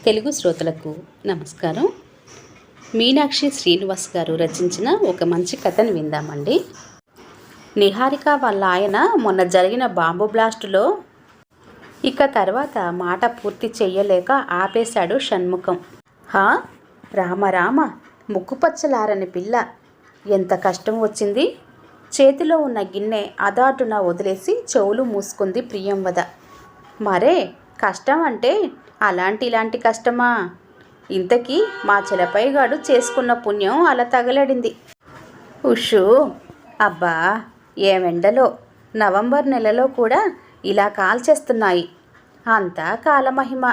తెలుగు శ్రోతలకు నమస్కారం. మీనాక్షి శ్రీనివాస్ గారు రచించిన ఒక మంచి కథను విందామండి. నిహారిక వాళ్ళ ఆయన మొన్న జరిగిన బాంబు బ్లాస్టులో ఇక తర్వాత మాట పూర్తి చెయ్యలేక ఆపేశాడు షణ్ముఖం. హా, రామ ముక్కుపచ్చలారని పిల్ల, ఎంత కష్టం వచ్చింది. చేతిలో ఉన్న గిన్నె అదాటున వదిలేసి చెవులు మూసుకుంది ప్రియంవద. మరే కష్టం అంటే ఇలాంటి కష్టమా? ఇంతకీ మా చిలపైగాడు చేసుకున్న పుణ్యం అలా తగలడింది. ఉషు, అబ్బా ఏమెండలో, నవంబర్ నెలలో కూడా ఇలా కాల్చేస్తున్నాయి. అంతా కాలమహిమ.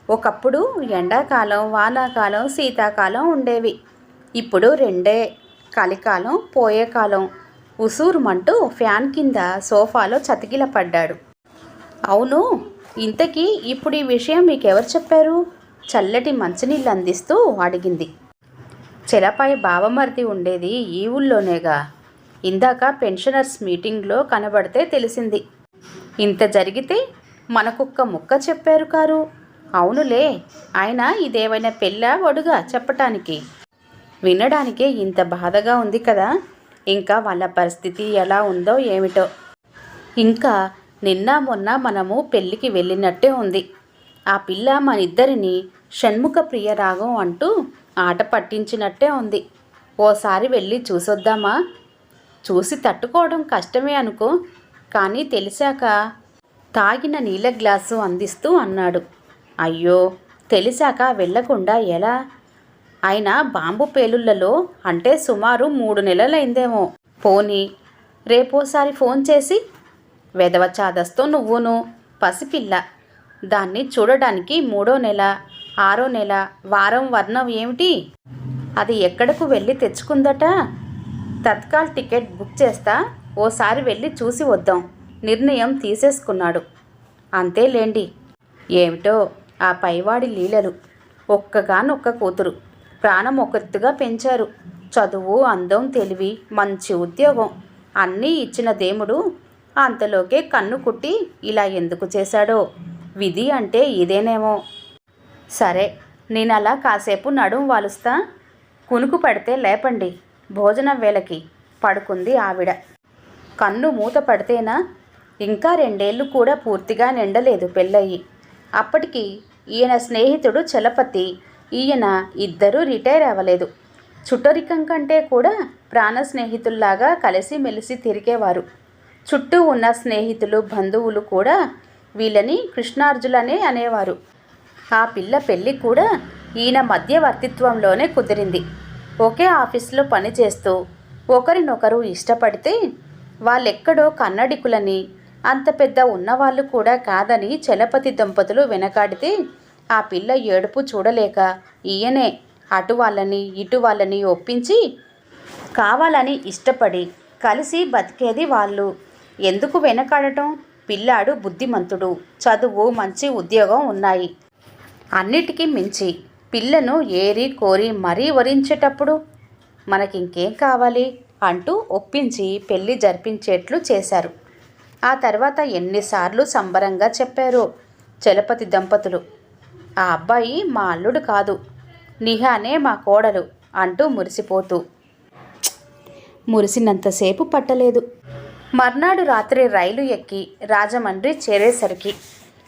ఒకప్పుడు ఎండాకాలం, వానాకాలం, శీతాకాలం ఉండేవి. ఇప్పుడు రెండే, కలికాలం, పోయే కాలం. ఉసూరుమంటూ ఫ్యాన్ కింద సోఫాలో చతికిలపడ్డాడు. అవును, ఇంతకీ ఇప్పుడు ఈ విషయం మీకెవరు చెప్పారు? చల్లటి మంచినీళ్ళు అందిస్తూ అడిగింది. చెలపై బావమరిది ఉండేది ఈ ఊళ్ళోనేగా. ఇందాక పెన్షనర్స్ మీటింగ్లో కనబడితే తెలిసింది. ఇంత జరిగితే మనకొక్క ముక్క చెప్పారు కారు. అవునులే, ఆయన ఇదేమైనా పెళ్ళా ఒడుగా చెప్పటానికి? వినడానికే ఇంత బాధగా ఉంది కదా. ఇంకా వాళ్ళ పరిస్థితి ఎలా ఉందో ఏమిటో. ఇంకా నిన్న మొన్న మనము పెళ్ళికి వెళ్ళినట్టే ఉంది. ఆ పిల్ల మనిద్దరిని షణ్ముఖ ప్రియ రాగం అంటూ ఆట పట్టించినట్టే ఉంది. ఓసారి వెళ్ళి చూసొద్దామా? చూసి తట్టుకోవడం కష్టమే అనుకో, కానీ తెలిసాక తాగిన నీళ్ళ గ్లాసు అందిస్తూ అన్నాడు. అయ్యో, తెలిసాక వెళ్ళకుండా ఎలా? ఆయన బాంబు పేలుళ్లలో అంటే సుమారు 3 నెలలైందేమో. పోనీ రేపోసారి ఫోన్ చేసి, వెధవ చాదస్తో నువ్వును, పసిపిల్ల, దాన్ని చూడడానికి 3వ నెల, 6వ నెల, వారం వర్ణం ఏమిటి? అది ఎక్కడకు వెళ్ళి తెచ్చుకుందట. తత్కాల్ టికెట్ బుక్ చేస్తా, ఓసారి వెళ్ళి చూసి వద్దాం నిర్ణయం తీసేసుకున్నాడు. అంతేలేండి. ఏమిటో ఆ పైవాడి లీలలు. ఒక్కగానొక్క కూతురు, ప్రాణం ఒకరిగా పెంచారు. చదువు, అందం, తెలివి, మంచి ఉద్యోగం అన్నీ ఇచ్చిన దేవుడు అంతలోకే కన్ను కుట్టి ఇలా ఎందుకు చేశాడో. విధి అంటే ఇదేనేమో. సరే, నేను అలా కాసేపు నడుం వాలుస్తా. కునుకు పడితే లేపండి, భోజనం వేళకి పడుకుంది ఆవిడ. కన్ను మూత పడితేనా? ఇంకా 2 ఏళ్ళు కూడా పూర్తిగా నిండలేదు పెళ్ళయి. అప్పటికి ఈయన స్నేహితుడు చలపతి, ఈయన ఇద్దరూ రిటైర్ అవ్వలేదు. చుట్టరికం కంటే కూడా ప్రాణ స్నేహితుల్లాగా కలిసిమెలిసి తిరిగేవారు. చుట్టూ ఉన్న స్నేహితులు, బంధువులు కూడా వీళ్ళని కృష్ణార్జులనే అనేవారు. ఆ పిల్ల పెళ్ళి కూడా ఈయన మధ్యవర్తిత్వంలోనే కుదిరింది. ఒకే ఆఫీసులో పనిచేస్తూ ఒకరినొకరు ఇష్టపడితే వాళ్ళెక్కడో కన్నడికులని, అంత పెద్ద ఉన్నవాళ్ళు కూడా కాదని చలపతి దంపతులు వెనకాడితే ఆ పిల్ల ఏడుపు చూడలేక ఈయనే అటు వాళ్ళని ఇటు వాళ్ళని ఒప్పించి కావాలని ఇష్టపడి కలిసి బతికేది వాళ్ళు. ఎందుకు వెనకాడటం? పిల్లాడు బుద్ధిమంతుడు, చదువు, మంచి ఉద్యోగం ఉన్నాయి. అన్నిటికీ మించి పిల్లను ఏరి కోరి మరీ వరించేటప్పుడు మనకింకేం కావాలి అంటూ ఒప్పించి పెళ్లి జరిపించేట్లు చేశారు. ఆ తర్వాత ఎన్నిసార్లు సంబరంగా చెప్పారో చలపతి దంపతులు. ఆ అబ్బాయి మా అల్లుడు కాదు, నిహానే మా కోడలు అంటూ మురిసిపోతూ. మురిసినంతసేపు పట్టలేదు. మర్నాడు రాత్రి రైలు ఎక్కి రాజమండ్రి చేరేసరికి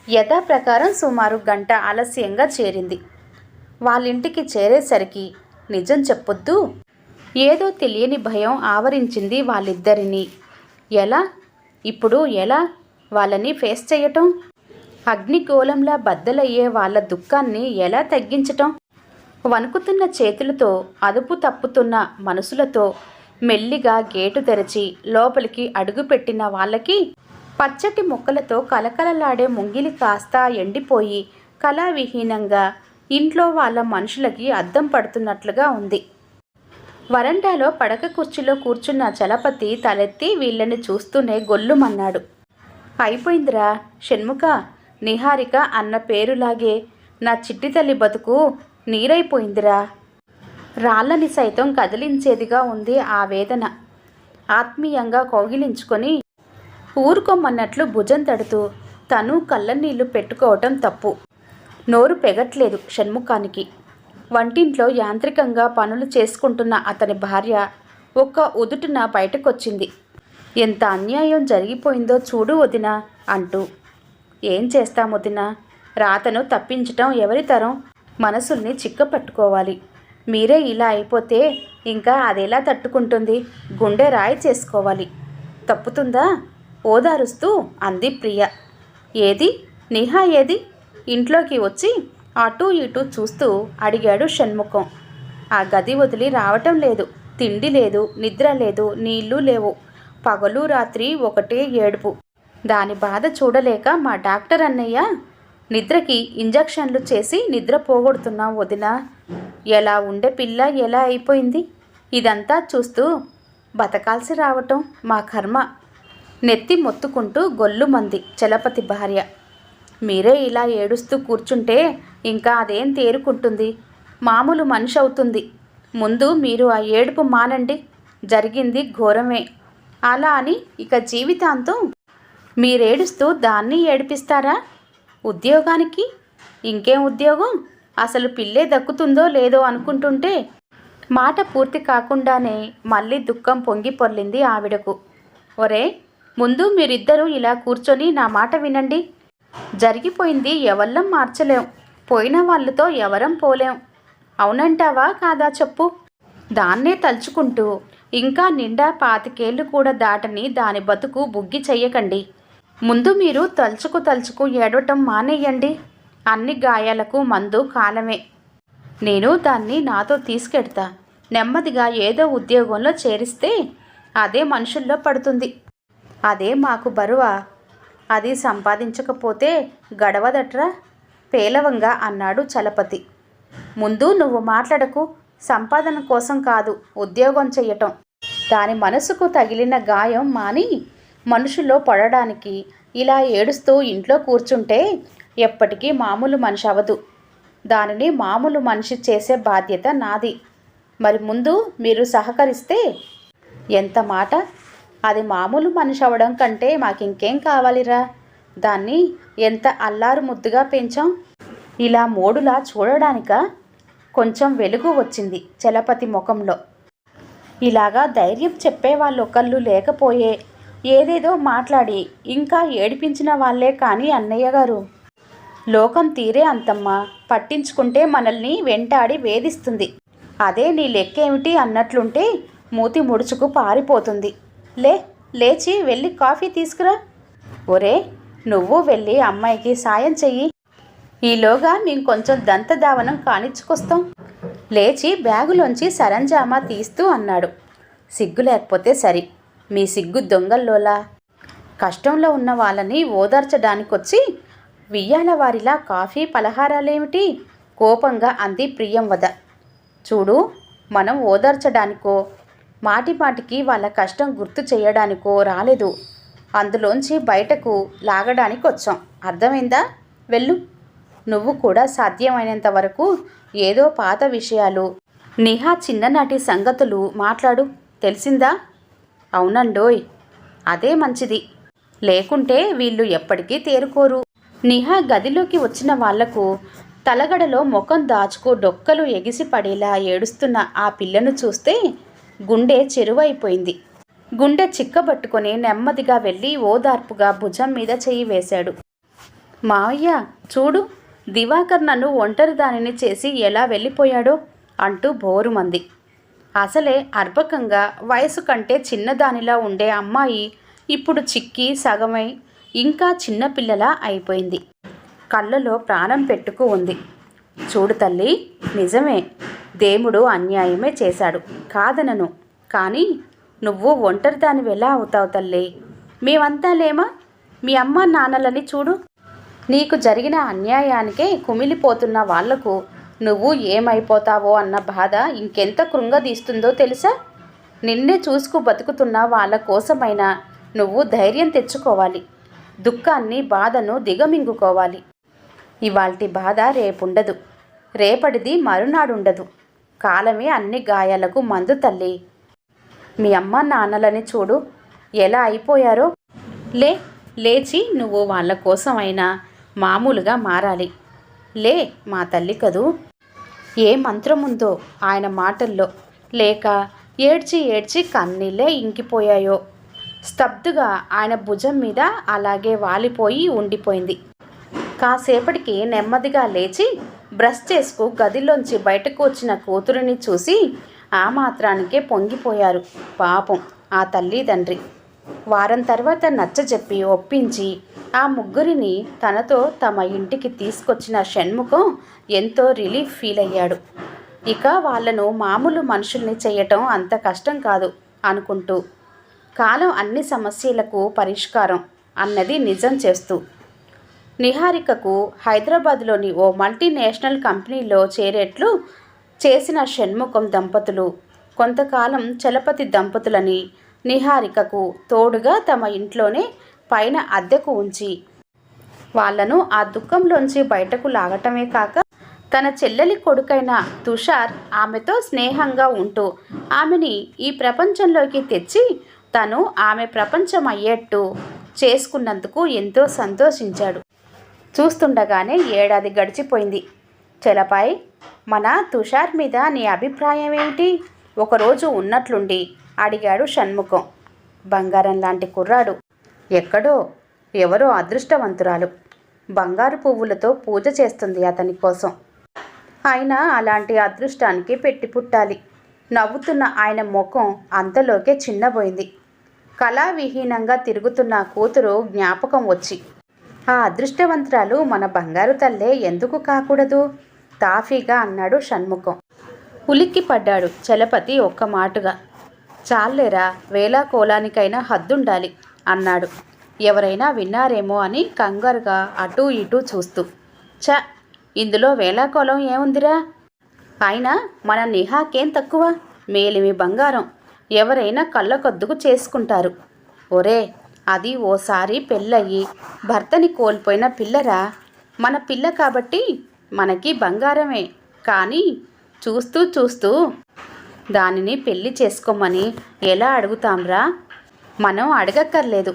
యథాప్రకారం సుమారు 1 గంట ఆలస్యంగా చేరింది. వాళ్ళింటికి చేరేసరికి నిజం చెప్పొద్దు, ఏదో తెలియని భయం ఆవరించింది వాళ్ళిద్దరినీ. ఇప్పుడు ఎలా వాళ్ళని ఫేస్ చేయటం? అగ్నిగోళంలా బద్దలయ్యే వాళ్ళ దుఃఖాన్ని ఎలా తగ్గించటం? వణుకుతున్న చేతులతో, అదుపు తప్పుతున్న మనసులతో మెల్లిగా గేటు తెరచి లోపలికి అడుగుపెట్టిన వాళ్ళకి పచ్చటి మొక్కలతో కలకలలాడే ముంగిలి కాస్త ఎండిపోయి కళావిహీనంగా ఇంట్లో వాళ్ళ మనుషులకి అద్దం పడుతున్నట్లుగా ఉంది. వరండాలో పడక కుర్చీలో కూర్చున్న చలపతి తలెత్తి వీళ్ళని చూస్తూనే గొల్లుమన్నాడు. అయిపోయిందిరా షణ్ముఖ, నిహారిక అన్న పేరులాగే నా చిట్టి తల్లి బతుకు నీరైపోయిందిరా. రాళ్ళని సైతం కదిలించేదిగా ఉంది ఆ వేదన. ఆత్మీయంగా కౌగిలించుకొని ఊరుకోమన్నట్లు భుజం తడుతూ తను కళ్ళనీళ్లు పెట్టుకోవటం తప్పు. నోరు పెగట్లేదు షణ్ముఖానికి. వంటింట్లో యాంత్రికంగా పనులు చేసుకుంటున్న అతని భార్య ఒక్క ఉదుటున బయటకొచ్చింది. ఎంత అన్యాయం జరిగిపోయిందో చూడు వదినా అంటూ. ఏం చేస్తాం వదినా, రాతను తప్పించటం ఎవరి తరం? మనసుల్ని చిక్కపట్టుకోవాలి. మీరే ఇలా అయిపోతే ఇంకా అదెలా తట్టుకుంటుంది? గుండె రాయి చేసుకోవాలి. తప్పుతుందా? ఓదారుస్తూ అంది ప్రియ. ఏది నిహా ఏది? ఇంట్లోకి వచ్చి అటూ ఇటూ చూస్తూ అడిగాడు షణ్ముఖం. ఆ గది వదిలి రావటం లేదు. తిండి లేదు, నిద్ర లేదు, నీళ్లు లేవు. పగలు రాత్రి ఒకటే ఏడుపు. దాని బాధ చూడలేక మా డాక్టర్ అన్నయ్య నిద్రకి ఇంజక్షన్లు చేసి నిద్ర పోగొడుతున్నాం వదినా. ఎలా ఉండే పిల్ల ఎలా అయిపోయింది. ఇదంతా చూస్తూ బతకాల్సి రావటం మా కర్మ. నెత్తి మొత్తుకుంటూ గొల్లుమంది చలపతి భార్య. మీరే ఇలా ఏడుస్తూ కూర్చుంటే ఇంకా అదేం తేరుకుంటుంది? మామూలు మనిషి అవుతుంది. ముందు మీరు ఆ ఏడుపు మానండి. జరిగింది ఘోరమే. అలా అని ఇక జీవితాంతం మీరేడుస్తూ దాన్ని ఏడిపిస్తారా? ఉద్యోగానికి ఇంకేం ఉద్యోగం? అసలు పిల్లే దక్కుతుందో లేదో అనుకుంటుంటే. మాట పూర్తి కాకుండానే మళ్ళీ దుఃఖం పొంగి పొర్లింది ఆవిడకు. ఒరే, ముందు మీరిద్దరూ ఇలా కూర్చొని నా మాట వినండి. జరిగిపోయింది ఎవళ్ళం మార్చలేం. పోయిన వాళ్ళతో ఎవరం పోలేం. అవునంటావా కాదా చెప్పు? దాన్నే తలుచుకుంటూ ఇంకా నిండా 25 ఏళ్ళు కూడా దాటని దాని బతుకు బుగ్గి చెయ్యకండి. ముందు మీరు తలుచుకు ఏడవటం మానేయండి. అన్ని గాయాలకు మందు కాలమే. నేను దాన్ని నాతో తీసుకెడతా. నెమ్మదిగా ఏదో ఉద్యోగంలో చేరిస్తే అదే మనుషుల్లో పడుతుంది. అదే మాకు బరువా? అది సంపాదించకపోతే గడవదట్రా పేలవంగా అన్నాడు చలపతి. ముందు నువ్వు మాట్లాడకు. సంపాదన కోసం కాదు ఉద్యోగం చెయ్యటం. దాని మనసుకు తగిలిన గాయం మాని మనుషుల్లో పడడానికి ఇలా ఏడుస్తూ ఇంట్లో కూర్చుంటే ఎప్పటికీ మామూలు మనిషి అవదు. దానిని మామూలు మనిషి చేసే బాధ్యత నాది. మరి ముందు మీరు సహకరిస్తే. ఎంత మాట! అది మామూలు మనిషి అవ్వడం కంటే మాకింకేం కావాలిరా? దాన్ని ఎంత అల్లారు ముద్దుగా పెంచాం. ఇలా మోడులా చూడడానిక? కొంచెం వెలుగు వచ్చింది చలపతి ముఖంలో. ఇలాగా ధైర్యం చెప్పేవాళ్ళు ఒకళ్ళు లేకపోయే ఏదేదో మాట్లాడి ఇంకా ఏడిపించిన వాళ్ళే కానీ అన్నయ్య గారు. లోకం తీరే అంతమ్మా. పట్టించుకుంటే మనల్ని వెంటాడి వేధిస్తుంది. అదే నీ లెక్కేమిటి అన్నట్లుంటే మూతి ముడుచుకు పారిపోతుంది. లేచి వెళ్ళి కాఫీ తీసుకురా. ఒరే, నువ్వు వెళ్ళి అమ్మాయికి సాయం చెయ్యి. ఈలోగా మేము కొంచెం దంతధావనం కానిచ్చుకొస్తాం. లేచి బ్యాగులోంచి సరంజామా తీస్తూ అన్నాడు. సిగ్గు లేకపోతే సరి. మీ సిగ్గు దొంగల్లోలా. కష్టంలో ఉన్న వాళ్ళని ఓదార్చడానికొచ్చి వియ్యాల వారిలా కాఫీ పలహారాలేమిటి? కోపంగా అంది ప్రియంవద. చూడు, మనం ఓదార్చడానికో మాటిమాటికి వాళ్ళ కష్టం గుర్తు చేయడానికో రాలేదు. అందులోంచి బయటకు లాగడానికి వచ్చాం. అర్థమైందా? వెళ్ళు. నువ్వు కూడా సాధ్యమైనంత వరకు ఏదో పాత విషయాలు, నిహా చిన్ననాటి సంగతులు మాట్లాడు. తెలిసిందా? అవునండోయ్. అదే మంచిది. లేకుంటే వీళ్ళు ఎప్పటికీ తేరుకోరు. నిహా గదిలోకి వచ్చిన వాళ్లకు తలగడలో ముఖం దాచుకో డొక్కలు ఎగిసి పడేలా ఏడుస్తున్న ఆ పిల్లను చూస్తే గుండె చెరువైపోయింది. గుండె చిక్కబట్టుకొని నెమ్మదిగా వెళ్ళి ఓదార్పుగా భుజం మీద చెయ్యి వేశాడు. మావయ్య చూడు, దివాకర్ నన్ను ఒంటరి దానిని చేసి ఎలా వెళ్ళిపోయాడో అంటూ బోరుమంది. అసలే అర్భకంగా వయసు కంటే చిన్నదానిలా ఉండే అమ్మాయి ఇప్పుడు చిక్కి సగమై ఇంకా చిన్నపిల్లలా అయిపోయింది. కళ్ళలో ప్రాణం పెట్టుకు ఉంది. చూడు తల్లి, నిజమే, దేవుడు అన్యాయమే చేశాడు, కాదనను. కానీ నువ్వు ఒంటరిదానివి ఎలా అవుతావు తల్లి? మేమంతా లేమా? మీ అమ్మ నాన్నలని చూడు. నీకు జరిగిన అన్యాయానికే కుమిలిపోతున్న వాళ్లకు నువ్వు ఏమైపోతావో అన్న బాధ ఇంకెంత కృంగదీస్తుందో తెలుసా? నిన్నే చూసుకు బతుకుతున్న వాళ్ళ కోసమైనా నువ్వు ధైర్యం తెచ్చుకోవాలి. దుఃఖాన్ని బాధను దిగమింగుకోవాలి. ఇవాల్టి బాధ రేపుండదు, రేపటిది మరునాడుండదు. కాలమే అన్ని గాయాలకు మందు తల్లి. మీ అమ్మ నాన్నలని చూడు ఎలా అయిపోయారో. లేచి నువ్వు వాళ్ళ కోసమైనా మామూలుగా మారాలి. లే మా తల్లి కదూ. ఏ మంత్రముందో ఆయన మాటల్లో, లేక ఏడ్చి ఏడ్చి కన్నీళ్ళే ఇంకిపోయాయో. స్తబ్దుగా ఆయన భుజం మీద అలాగే వాలిపోయి ఉండిపోయింది. కాసేపటికి నెమ్మదిగా లేచి బ్రష్ చేసుకు గదిలోంచి బయటకు వచ్చిన కూతురిని చూసి ఆ మాత్రానికే పొంగిపోయారు పాపం ఆ తల్లిదండ్రి. వారం తర్వాత నచ్చజెప్పి ఒప్పించి ఆ ముగ్గురిని తనతో తమ ఇంటికి తీసుకొచ్చిన షణ్ముఖం ఎంతో రిలీఫ్ ఫీల్ అయ్యాడు. ఇక వాళ్లను మామూలు మనుషుల్ని చేయటం అంత కష్టం కాదు అనుకుంటూ, కాలం అన్ని సమస్యలకు పరిష్కారం అన్నది నిజం చేస్తూ నిహారికకు హైదరాబాద్లోని ఓ మల్టీనేషనల్ కంపెనీలో చేరేట్లు చేసిన షణ్ముఖం దంపతులు కొంతకాలం చలపతి దంపతులని నిహారికకు తోడుగా తమ ఇంట్లోనే పైన అద్దెకు ఉంచి వాళ్లను ఆ దుఃఖంలోంచి బయటకు లాగటమే కాక తన చెల్లెలి కొడుకైన తుషార్ ఆమెతో స్నేహంగా ఉంటూ ఆమెని ఈ ప్రపంచంలోకి తెచ్చి తను ఆమె ప్రపంచం అయ్యేట్టు చేసుకున్నందుకు ఎంతో సంతోషించాడు. చూస్తుండగానే ఏడాది గడిచిపోయింది. చలపాయ్, మన తుషార్ మీద నీ అభిప్రాయం ఏమిటి? ఒకరోజు ఉన్నట్లుండి అడిగాడు షణ్ముఖం. బంగారం లాంటి కుర్రాడు. ఎక్కడో ఎవరో అదృష్టవంతురాలు బంగారు పువ్వులతో పూజ చేస్తుంది అతని కోసం. అయినా అలాంటి అదృష్టానికి పెట్టి పుట్టాలి. నవ్వుతున్న ఆయన ముఖం అంతలోకే చిన్నబోయింది. కళావిహీనంగా తిరుగుతున్న కూతురు జ్ఞాపకం వచ్చి, ఆ అదృష్టవంతురాలు మన బంగారు తల్లే ఎందుకు కాకూడదు? తాఫీగా అన్నాడు షణ్ముఖం. ఉలిక్కి పడ్డాడు చలపతి ఒక్క మాటుగా. చాలేరా, వేళాకోలానికైనా హద్దుండాలి అన్నాడు. ఎవరైనా విన్నారేమో అని కంగారుగా అటూ ఇటూ చూస్తూ. చ, ఇందులో వేళాకోలం ఏముందిరా? అయినా మన నిహాకేం తక్కువ? మేలిమి బంగారం. ఎవరైనా కళ్ళకొద్దుకు చేసుకుంటారు. ఒరే, అది ఓసారి పెళ్ళయి భర్తని కోల్పోయిన పిల్లరా. మన పిల్ల కాబట్టి మనకి బంగారమే. కానీ చూస్తూ చూస్తూ దానిని పెళ్లి చేసుకోమని ఎలా అడుగుతాంరా? మనం అడగక్కర్లేదు,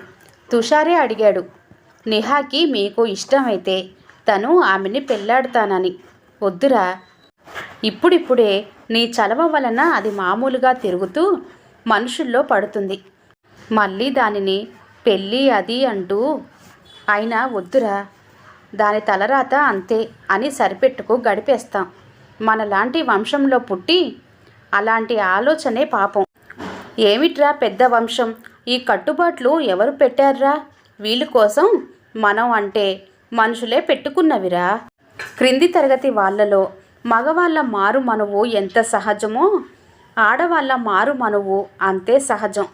తుషారే అడిగాడు. నిహాకి మీకు ఇష్టమైతే తను ఆమెని పెళ్ళాడతానని. వద్దురా, ఇప్పుడిప్పుడే నీ చలవ వలన అది మామూలుగా తిరుగుతూ మనుషుల్లో పడుతుంది. మళ్ళీ దానిని పెళ్ళి అది అంటూ. అయినా వద్దురా, దాని తలరాత అంతే అని సరిపెట్టుకు గడిపేస్తాం. మనలాంటి వంశంలో పుట్టి అలాంటి ఆలోచనే పాపం. ఏమిట్రా పెద్ద వంశం? ఈ కట్టుబాట్లు ఎవరు పెట్టారా? వీళ్ళ కోసం మనం అంటే మనుషులే పెట్టుకున్నవిరా. క్రింది తరగతి వాళ్ళలో మగవాళ్ళ మారు మనువు ఎంత సహజమో ఆడవాళ్ళ మారు మనువు అంతే సహజం.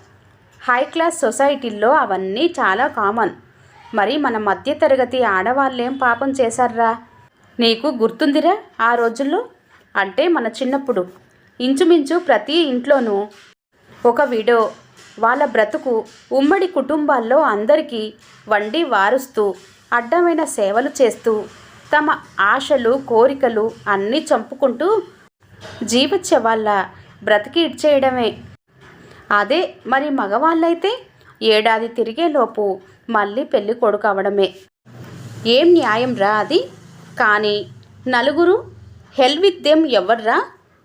హై క్లాస్ సొసైటీల్లో అవన్నీ చాలా కామన్. మరి మన మధ్యతరగతి ఆడవాళ్ళేం పాపం చేశారా? నీకు గుర్తుందిరా ఆ రోజుల్లో? అంటే మన చిన్నప్పుడు ఇంచుమించు ప్రతి ఇంట్లోనూ ఒక విడో, వాళ్ళ బ్రతుకు ఉమ్మడి కుటుంబాల్లో అందరికీ వండి వారుస్తూ అడ్డమైన సేవలు చేస్తూ తమ ఆశలు కోరికలు అన్నీ చంపుకుంటూ జీవచ్యవాళ్ళ బ్రతికి ఇడ్చేయడమే. అదే మరి మగవాళ్ళైతే ఏడాది తిరిగేలోపు మళ్ళీ పెళ్ళి కొడుకు అవడమే. ఏం న్యాయం రా అది? కానీ నలుగురు హెల్ విత్ దెమ్ ఎవర్రా?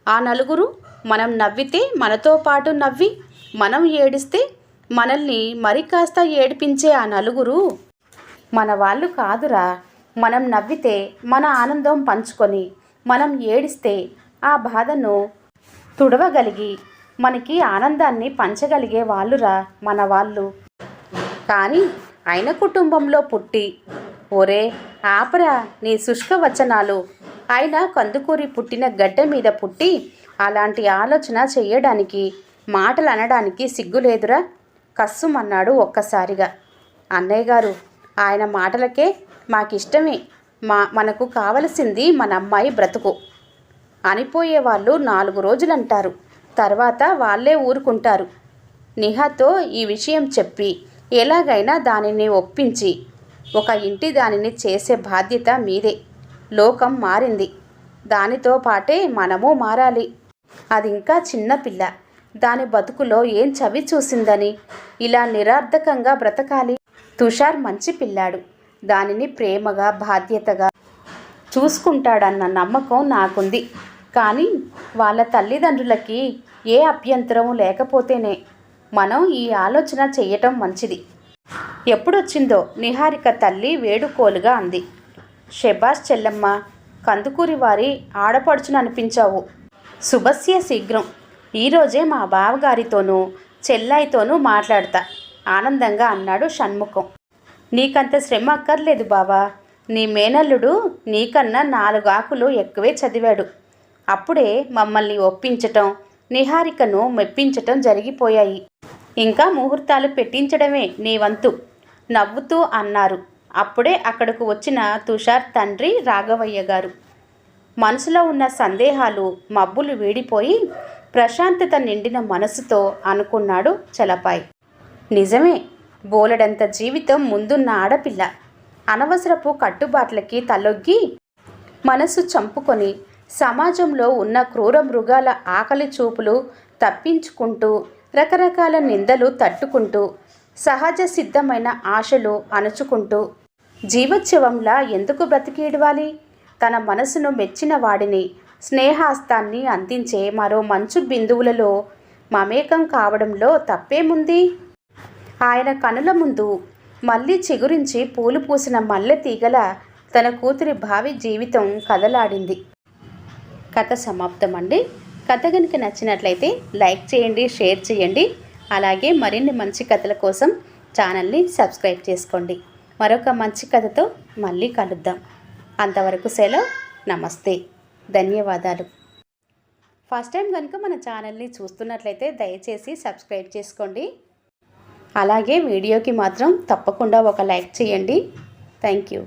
ఆ నలుగురు మనం నవ్వితే మనతో పాటు నవ్వి, మనం ఏడిస్తే మనల్ని మరి కాస్త ఏడిపించే ఆ నలుగురు మన వాళ్ళు కాదురా. మనం నవ్వితే మన ఆనందం పంచుకొని, మనం ఏడిస్తే ఆ బాధను తుడవగలిగి మనకి ఆనందాన్ని పంచగలిగే వాళ్ళురా మన వాళ్ళు. కానీ ఆయన కుటుంబంలో పుట్టి, ఒరే ఆపరా నీ శుష్క వచనాలు. ఆయన కందుకూరి పుట్టిన గడ్డ మీద పుట్టి అలాంటి ఆలోచన చెయ్యడానికి, మాటలు అనడానికి సిగ్గులేదురా? కస్సుమన్నాడు ఒక్కసారిగా. అన్నయ్య గారు, ఆయన మాటలకే మాకిష్టమే. మనకు కావలసింది మన అమ్మాయి బ్రతుకు. అనిపోయేవాళ్ళు 4 రోజులంటారు, తర్వాత వాళ్ళే ఊరుకుంటారు. నిహాతో ఈ విషయం చెప్పి ఎలాగైనా దానిని ఒప్పించి ఒక ఇంటి దానిని చేసే బాధ్యత మీదే. లోకం మారింది, దానితో పాటే మనము మారాలి. అది ఇంకా చిన్నపిల్ల, దాని బతుకులో ఏం చవి చూసిందని ఇలా నిరర్థకంగా బ్రతకాలి? తుషార్ మంచి పిల్లాడు, దానిని ప్రేమగా బాధ్యతగా చూసుకుంటాడన్న నమ్మకం నాకుంది. కానీ వాళ్ళ తల్లిదండ్రులకి ఏ అభ్యంతరం లేకపోతేనే మనం ఈ ఆలోచన చేయటం మంచిది. ఎప్పుడొచ్చిందో నిహారిక తల్లి వేడుకోలుగా అంది. శభాష్ చెల్లమ్మ, కందుకూరి వారి ఆడపడుచును అనిపించావు. శుభస్య శీఘ్రం. ఈరోజే మా బావగారితోనూ చెల్లాయితోనూ మాట్లాడతా ఆనందంగా అన్నాడు షణ్ముఖం. నీకంత శ్రమ అక్కర్లేదు బావా. నీ మేనల్లుడు నీకన్నా 4 ఆకులు ఎక్కువే చదివాడు. అప్పుడే మమ్మల్ని ఒప్పించటం, నిహారికను మెప్పించటం జరిగిపోయాయి. ఇంకా ముహూర్తాలు పెట్టించడమే నీ వంతు నవ్వుతూ అన్నారు. అప్పుడే అక్కడకు వచ్చిన తుషార్ తండ్రి రాఘవయ్య గారు. మనసులో ఉన్న సందేహాలు మబ్బులు వీడిపోయి ప్రశాంతత నిండిన మనసుతో అనుకున్నాడు చలపాయ్. నిజమే, బోలెడంత జీవితం ముందున్న ఆడపిల్ల అనవసరపు కట్టుబాట్లకి తలొగ్గి మనసు చంపుకొని సమాజంలో ఉన్న క్రూర మృగాల ఆకలి చూపులు తప్పించుకుంటూ రకరకాల నిందలు తట్టుకుంటూ సహజ సిద్ధమైన ఆశలు అణుచుకుంటూ జీవోత్సవంలా ఎందుకు బ్రతికిడవాలి? తన మనసును మెచ్చిన వాడిని స్నేహాస్తాన్ని అందించే మరో మంచు బిందువులలో మమేకం కావడంలో తప్పేముంది? ఆయన కనుల ముందు మళ్ళీ చిగురించి పూలు పూసిన మల్లె తీగల తన కూతురి భావి జీవితం కదలాడింది. కథ సమాప్తం అండి. కథ కనుక నచ్చినట్లయితే లైక్ చేయండి, షేర్ చేయండి. అలాగే మరిన్ని మంచి కథల కోసం ఛానల్ని సబ్స్క్రైబ్ చేసుకోండి. మరొక మంచి కథతో మళ్ళీ కలుద్దాం. అంతవరకు సెలవు. నమస్తే, ధన్యవాదాలు. ఫస్ట్ టైం కనుక మన ఛానల్ని చూస్తున్నట్లయితే దయచేసి సబ్స్క్రైబ్ చేసుకోండి. అలాగే వీడియోకి మాత్రం తప్పకుండా ఒక లైక్ చేయండి. Thank you.